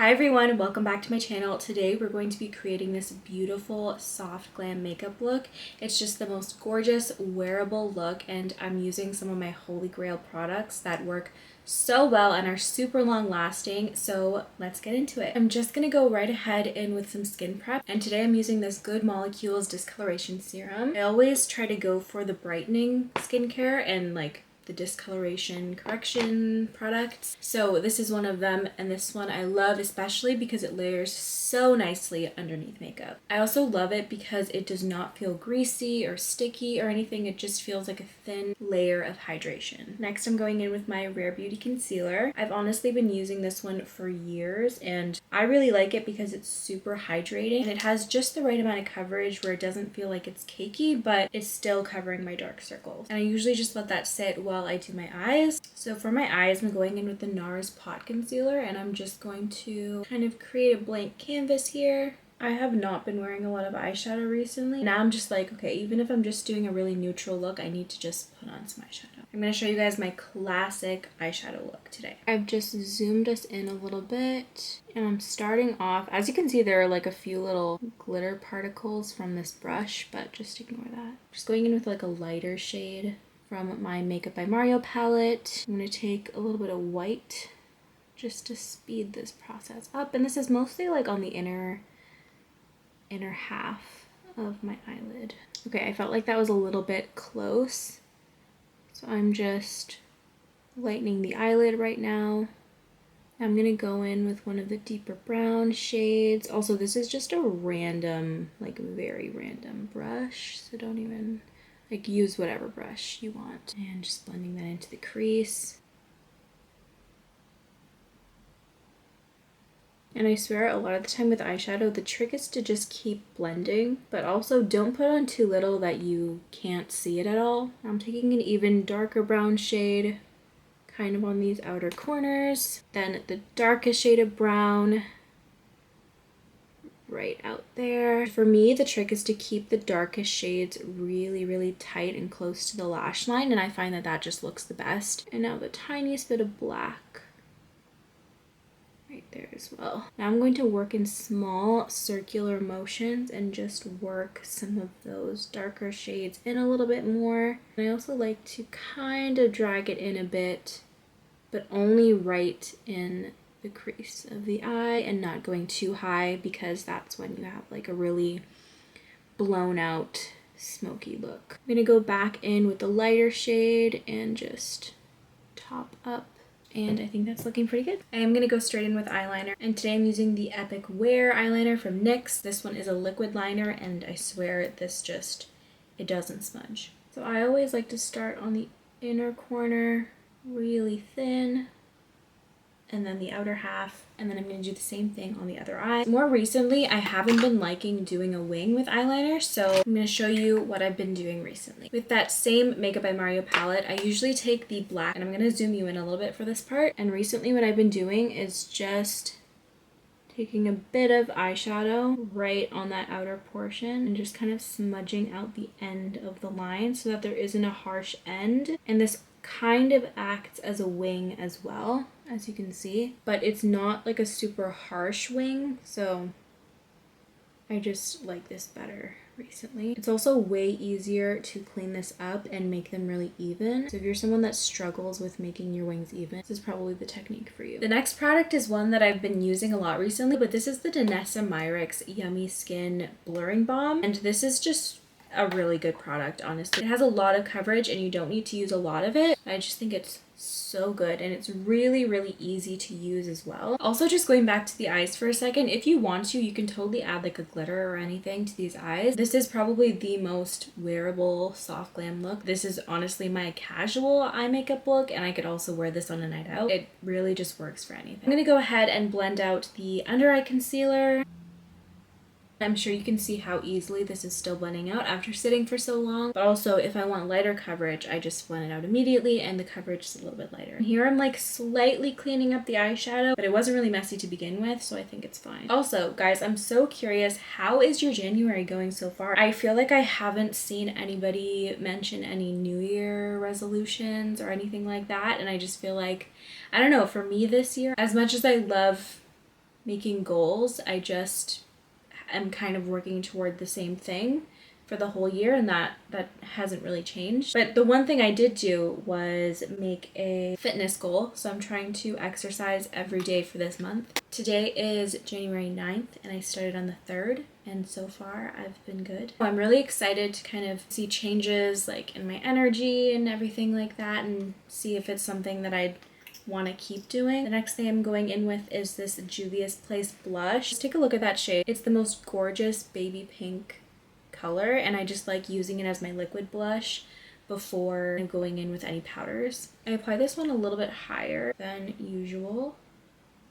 Hi everyone, welcome back to my channel. Today we're going to be creating this beautiful soft glam makeup look. It's just the most gorgeous wearable look, and I'm using some of my holy grail products that work so well and are super long lasting. So let's get into it. I'm just gonna go right ahead in with some skin prep, and today I'm using this Good Molecules discoloration serum. I always try to go for the brightening skincare and like the discoloration correction products. So this is one of them, and this one I love especially because it layers so nicely underneath makeup. I also love it because it does not feel greasy or sticky or anything. It just feels like a thin layer of hydration. Next, I'm going in with my Rare Beauty concealer. I've honestly been using this one for years and I really like it because it's super hydrating and it has just the right amount of coverage where it doesn't feel like it's cakey, but it's still covering my dark circles. And I usually just let that sit while I do my eyes. So for my eyes, I'm going in with the NARS Pot Concealer, and I'm just going to kind of create a blank canvas here. I have not been wearing a lot of eyeshadow recently. Now I'm just like, okay, even if I'm just doing a really neutral look, I need to just put on some eyeshadow. I'm going to show you guys my classic eyeshadow look today. I've just zoomed us in a little bit, and I'm starting off, as you can see, there are like a few little glitter particles from this brush, but just ignore that. Just going in with like a lighter shade from my Makeup by Mario palette. I'm going to take a little bit of white just to speed this process up, and this is mostly like on the inner half of my eyelid. Okay, I felt like that was a little bit close, so I'm just lightening the eyelid right now. I'm gonna go in with one of the deeper brown shades. Also, this is just a random, like very random brush, so don't even like use whatever brush you want. And just blending that into the crease. And I swear a lot of the time with eyeshadow, the trick is to just keep blending, but also don't put on too little that you can't see it at all. I'm taking an even darker brown shade, kind of on these outer corners. Then the darkest shade of brown right out there. For me, the trick is to keep the darkest shades really, really tight and close to the lash line, and I find that that just looks the best. And now the tiniest bit of black right there as well. Now I'm going to work in small circular motions and just work some of those darker shades in a little bit more. And I also like to kind of drag it in a bit, but only right in the crease of the eye and not going too high, because that's when you have like a really blown out smoky look. I'm gonna go back in with the lighter shade and just top up, and I think that's looking pretty good. I am gonna go straight in with eyeliner, and today I'm using the Epic Wear eyeliner from NYX. This one is a liquid liner, and I swear this just, it doesn't smudge. So I always like to start on the inner corner really thin, and then the outer half, and then I'm going to do the same thing on the other eye. More recently, I haven't been liking doing a wing with eyeliner, so I'm going to show you what I've been doing recently. With that same Makeup by Mario palette, I usually take the black, and I'm going to zoom you in a little bit for this part, and recently what I've been doing is just taking a bit of eyeshadow right on that outer portion and just kind of smudging out the end of the line so that there isn't a harsh end. And this kind of acts as a wing as well, as you can see, but it's not like a super harsh wing, so I just like this better recently. It's also way easier to clean this up and make them really even. So if you're someone that struggles with making your wings even, this is probably the technique for you. The next product is one that I've been using a lot recently, but this is the Danessa Myricks Yummy Skin Blurring Balm, and this is just a really good product, honestly. It has a lot of coverage and you don't need to use a lot of it. I just think it's so good, and it's really, really easy to use as well. Also, just going back to the eyes for a second, if you want to, you can totally add like a glitter or anything to these eyes. This is probably the most wearable soft glam look. This is honestly my casual eye makeup look, and I could also wear this on a night out. It really just works for anything. I'm gonna go ahead and blend out the under eye concealer. I'm sure you can see how easily this is still blending out after sitting for so long, but also if I want lighter coverage, I just blend it out immediately and the coverage is a little bit lighter. And here I'm like slightly cleaning up the eyeshadow, but it wasn't really messy to begin with, so I think it's fine. Also, guys, I'm so curious, how is your January going so far? I feel like I haven't seen anybody mention any New Year resolutions or anything like that, and I just feel like, I don't know, for me this year, as much as I love making goals. I just am kind of working toward the same thing for the whole year, and that hasn't really changed. But the one thing I did do was make a fitness goal. So I'm trying to exercise every day for this month. Today is January 9th and I started on the 3rd, and so far I've been good. I'm really excited to kind of see changes like in my energy and everything like that, and see if it's something that I'd want to keep doing. The next thing I'm going in with is this Juvia's Place blush. Just take a look at that shade. It's the most gorgeous baby pink color, and I just like using it as my liquid blush before going in with any powders. I apply this one a little bit higher than usual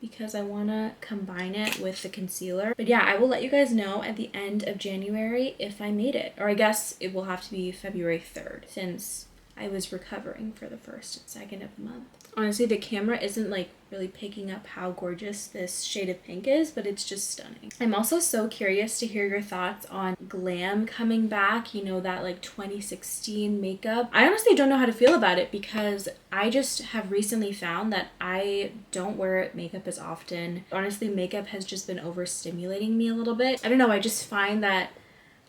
because I want to combine it with the concealer. But yeah, I will let you guys know at the end of January if I made it, or I guess it will have to be February 3rd since I was recovering for the 1st and 2nd of the month. Honestly, the camera isn't like really picking up how gorgeous this shade of pink is, but it's just stunning. I'm also so curious to hear your thoughts on GLAM coming back, you know, that like 2016 makeup. I honestly don't know how to feel about it because I just have recently found that I don't wear makeup as often. Honestly, makeup has just been overstimulating me a little bit. I don't know, I just find that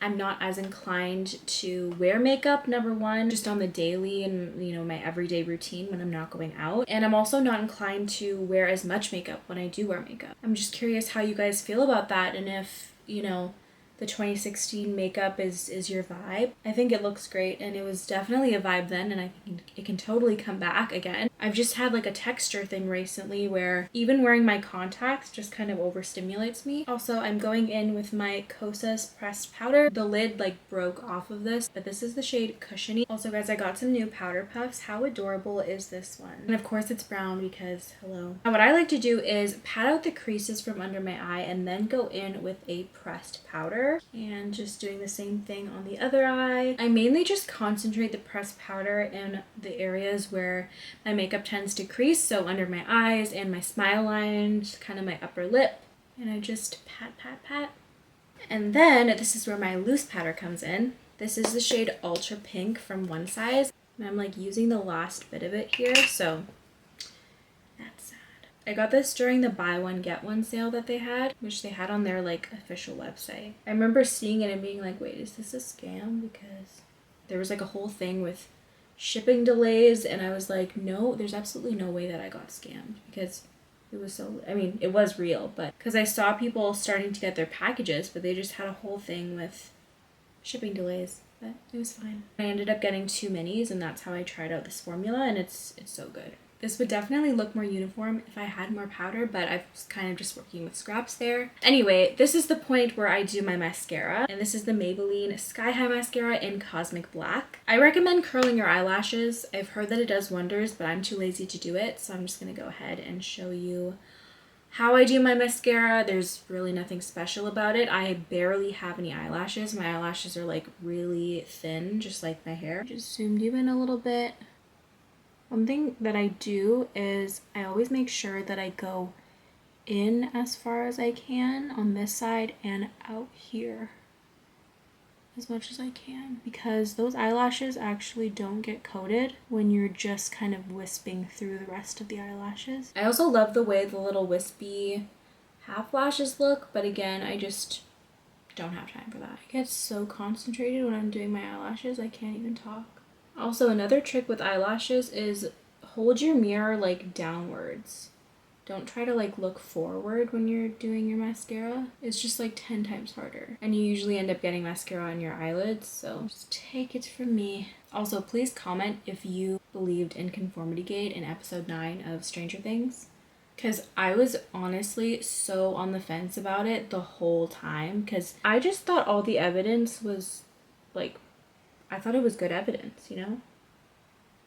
I'm not as inclined to wear makeup, number one, just on the daily and, you know, my everyday routine when I'm not going out. And I'm also not inclined to wear as much makeup when I do wear makeup. I'm just curious how you guys feel about that, and if, you know, the 2016 makeup is your vibe. I think it looks great, and it was definitely a vibe then, and I think it can totally come back again. I've just had like a texture thing recently where even wearing my contacts just kind of overstimulates me. Also, I'm going in with my Kosas pressed powder. The lid like broke off of this, but this is the shade Cushiony. Also guys, I got some new powder puffs. How adorable is this one? And of course it's brown because hello. Now what I like to do is pat out the creases from under my eye and then go in with a pressed powder. And just doing the same thing on the other eye. I mainly just concentrate the pressed powder in the areas where my makeup tends to crease, so under my eyes and my smile lines, kind of my upper lip. And I just pat, pat, pat. And then this is where my loose powder comes in. This is the shade Ultra Pink from One Size. And I'm like using the last bit of it here, so that's sad. I got this during the buy one get one sale that they had, which they had on their like official website. I remember seeing it and being like, wait, is this a scam? Because there was like a whole thing with shipping delays, and I was like, no, there's absolutely no way that I got scammed, because it was so, I mean, it was real, but because I saw people starting to get their packages, but they just had a whole thing with shipping delays, but it was fine. I ended up getting 2 minis, and that's how I tried out this formula, and it's so good. This would definitely look more uniform if I had more powder, but I was kind of just working with scraps there. Anyway, this is the point where I do my mascara, and this is the Maybelline Sky High Mascara in Cosmic Black. I recommend curling your eyelashes. I've heard that it does wonders, but I'm too lazy to do it, so I'm just gonna go ahead and show you how I do my mascara. There's really nothing special about it. I barely have any eyelashes. My eyelashes are like really thin, just like my hair. Just zoomed you in a little bit. One thing that I do is I always make sure that I go in as far as I can on this side and out here as much as I can, because those eyelashes actually don't get coated when you're just kind of wisping through the rest of the eyelashes. I also love the way the little wispy half lashes look, but again, I just don't have time for that. I get so concentrated when I'm doing my eyelashes, I can't even talk. Also, another trick with eyelashes is hold your mirror like downwards. Don't try to like look forward when you're doing your mascara. It's just like 10 times harder. And you usually end up getting mascara on your eyelids, so just take it from me. Also, please comment if you believed in conformity gate in episode 9 of Stranger Things, because I was honestly so on the fence about it the whole time, because I just thought all the evidence was like, I thought it was good evidence, you know?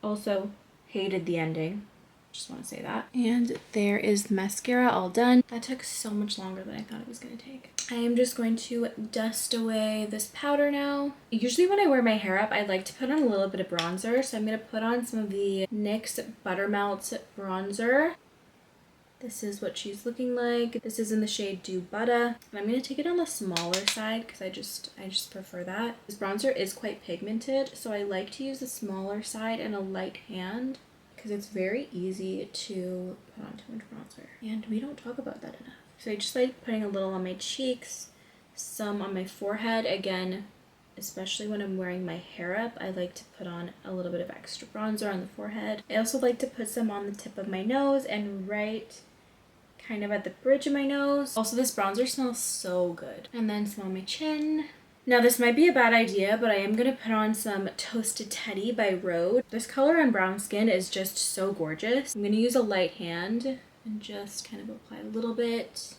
Also, hated the ending. Just want to say that. And there is the mascara all done. That took so much longer than I thought it was going to take. I am just going to dust away this powder now. Usually when I wear my hair up, I like to put on a little bit of bronzer. So I'm going to put on some of the NYX Buttermelt bronzer. This is what she's looking like. This is in the shade Dew Butter. And I'm going to take it on the smaller side because I just prefer that. This bronzer is quite pigmented, so I like to use the smaller side and a light hand because it's very easy to put on too much bronzer. And we don't talk about that enough. So I just like putting a little on my cheeks, some on my forehead. Again, especially when I'm wearing my hair up, I like to put on a little bit of extra bronzer on the forehead. I also like to put some on the tip of my nose and right kind of at the bridge of my nose. Also, this bronzer smells so good. And then some on my chin. Now this might be a bad idea, but I am gonna put on some Toasted Teddy by Rhode. This color on brown skin is just so gorgeous. I'm gonna use a light hand and just kind of apply a little bit.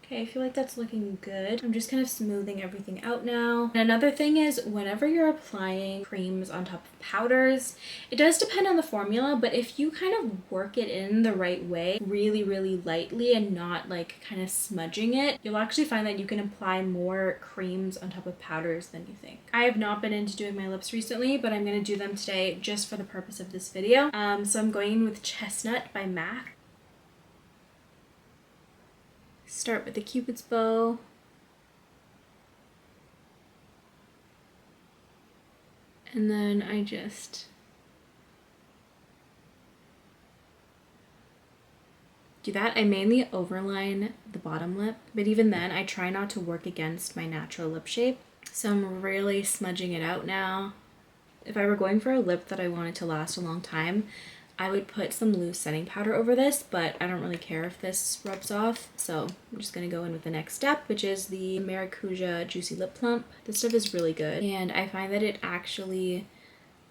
Okay, I feel like that's looking good. I'm just kind of smoothing everything out now. And another thing is, whenever you're applying creams on top of powders, it does depend on the formula, but if you kind of work it in the right way, really, really lightly and not like kind of smudging it, you'll actually find that you can apply more creams on top of powders than you think. I have not been into doing my lips recently, but I'm gonna do them today just for the purpose of this video. So I'm going in with Chestnut by MAC. Start with the Cupid's bow. And then I just do that. I mainly overline the bottom lip, but even then I try not to work against my natural lip shape. So I'm really smudging it out now. If I were going for a lip that I wanted to last a long time, I would put some loose setting powder over this, but I don't really care if this rubs off. So I'm just gonna go in with the next step, which is the Maracuja Juicy Lip Plump. This stuff is really good, and I find that it actually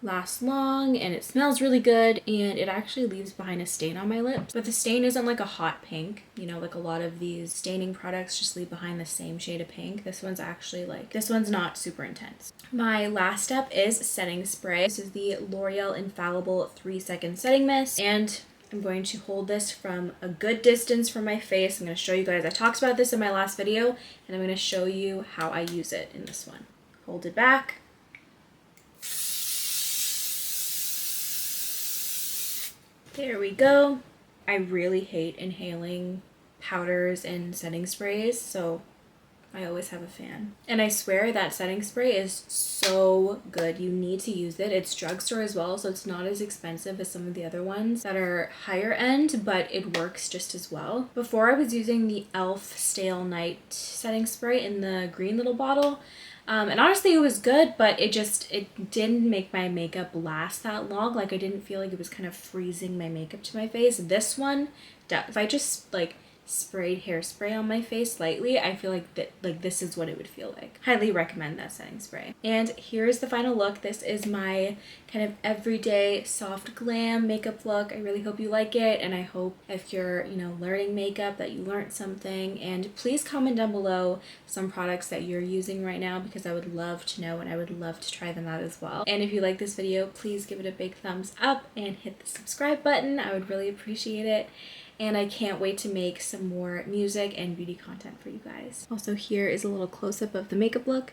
lasts long and it smells really good, and it actually leaves behind a stain on my lips. But the stain isn't like a hot pink, you know, like a lot of these staining products just leave behind the same shade of pink. This one's actually like, this one's not super intense. My last step is setting spray. This is the L'Oreal Infallible 3-Second Setting Mist, and I'm going to hold this from a good distance from my face. I'm going to show you guys, I talked about this in my last video, and I'm going to show you how I use it in this one. Hold it back. There we go. I really hate inhaling powders and setting sprays, so I always have a fan. And I swear that setting spray is so good. You need to use it. It's drugstore as well, so it's not as expensive as some of the other ones that are higher end, but it works just as well. Before I was using the e.l.f. Stale Night setting spray in the green little bottle. And honestly, it was good, but it didn't make my makeup last that long. Like, I didn't feel like it was kind of freezing my makeup to my face. This one does. If I just like sprayed hairspray on my face lightly, I feel like this is what it would feel like. Highly recommend that setting spray. And here's the final look. This is my kind of everyday soft glam makeup look. I really hope you like it, and I hope if you're, you know, learning makeup that you learned something. And please comment down below some products that you're using right now, because I would love to know and I would love to try them out as well. And if you like this video, please give it a big thumbs up and hit the subscribe button. I would really appreciate it. And I can't wait to make some more music and beauty content for you guys. Also, here is a little close-up of the makeup look.